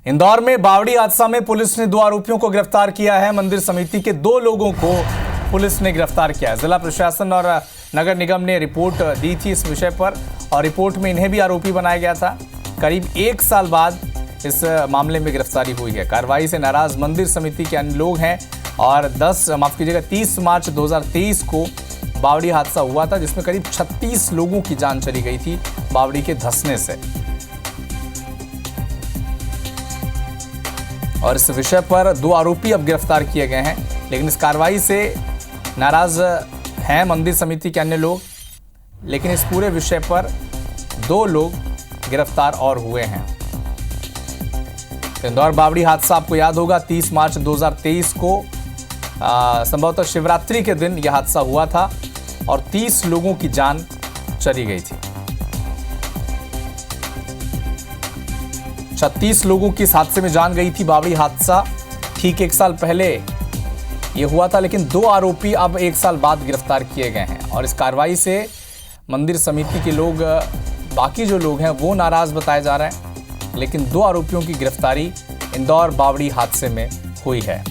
इंदौर में बावड़ी हादसा में पुलिस ने 2 आरोपियों को गिरफ्तार किया है। मंदिर समिति के 2 लोगों को पुलिस ने गिरफ्तार किया है। जिला प्रशासन और नगर निगम ने रिपोर्ट दी थी इस विषय पर और रिपोर्ट में इन्हें भी आरोपी बनाया गया था। करीब 1 साल बाद इस मामले में गिरफ्तारी हुई है। कार्रवाई से नाराज मंदिर समिति के अन्य लोग हैं और 30 मार्च 2023 को बावड़ी हादसा हुआ था, जिसमें करीब 36 लोगों की जान चली गई थी बावड़ी के धंसने से। और इस विषय पर 2 आरोपी अब गिरफ्तार किए गए हैं, लेकिन इस कार्रवाई से नाराज हैं मंदिर समिति के अन्य लोग। लेकिन इस पूरे विषय पर 2 लोग गिरफ्तार और हुए हैं। इंदौर बावड़ी हादसा आपको याद होगा, 30 मार्च 2023 को संभवतः शिवरात्रि के दिन यह हादसा हुआ था और 30 लोगों की जान चली गई थी। 36 लोगों की इस हादसे में जान गई थी। बावड़ी हादसा ठीक 1 साल पहले यह हुआ था, लेकिन 2 आरोपी अब 1 साल बाद गिरफ्तार किए गए हैं। और इस कार्रवाई से मंदिर समिति के लोग, बाकी जो लोग हैं वो नाराज बताए जा रहे हैं, लेकिन 2 आरोपियों की गिरफ्तारी इंदौर बावड़ी हादसे में हुई है।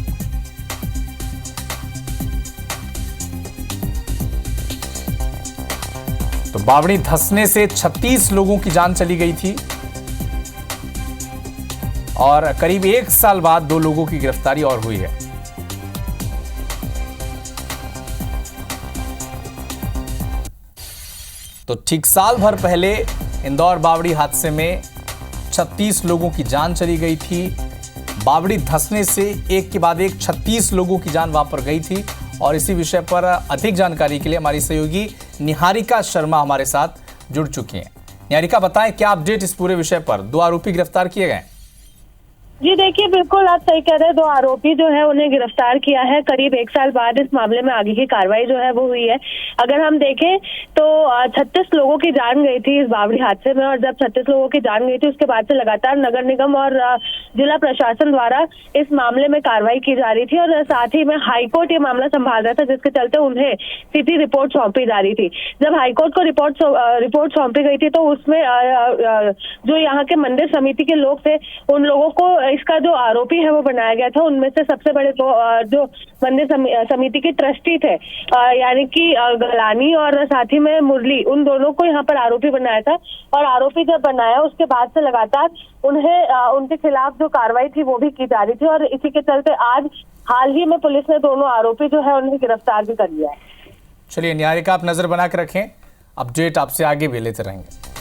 तो बावड़ी धंसने से 36 लोगों की जान चली गई थी और करीब 1 साल बाद 2 लोगों की गिरफ्तारी और हुई है। तो ठीक साल भर पहले इंदौर बावड़ी हादसे में 36 लोगों की जान चली गई थी। बावड़ी धंसने से एक के बाद एक 36 लोगों की जान वहां पर गई थी। और इसी विषय पर अधिक जानकारी के लिए हमारी सहयोगी निहारिका शर्मा हमारे साथ जुड़ चुकी हैं। निहारिका, बताएं क्या अपडेट इस पूरे विषय पर? 2 आरोपी गिरफ्तार किए गए। जी देखिए, बिल्कुल आप सही कह रहे हैं। 2 आरोपी जो है उन्हें गिरफ्तार किया है। करीब 1 साल बाद इस मामले में आगे की कार्रवाई जो है वो हुई है। अगर हम देखें तो 36 लोगों की जान गई थी इस बावड़ी हादसे में, और जब 36 लोगों की जान गई थी उसके बाद से लगातार नगर निगम और जिला प्रशासन द्वारा इस मामले में कार्रवाई की जा रही थी। और साथ ही में हाईकोर्ट ये मामला संभाल रहा था, जिसके चलते उन्हें सिटी रिपोर्ट सौंपी जा रही थी। जब हाईकोर्ट को रिपोर्ट सौंपी गई थी तो उसमें जो यहाँ के मंदिर समिति के लोग थे उन लोगों को इसका जो आरोपी है वो बनाया गया था। उनमें से सबसे बड़े जो मंदिर समिति के ट्रस्टी थे, यानी कि गलानी और साथ ही में मुरली, उन दोनों को यहाँ पर आरोपी बनाया था। और आरोपी जब बनाया उसके बाद से लगातार उन्हें उनके खिलाफ जो कार्रवाई थी वो भी की जा रही थी। और इसी के चलते आज हाल ही में पुलिस ने दोनों आरोपी जो है उन्हें गिरफ्तार भी कर लिया है। चलिए निहारिका, आप नजर बना के रखें, अपडेट आपसे आगे भी लेते रहेंगे।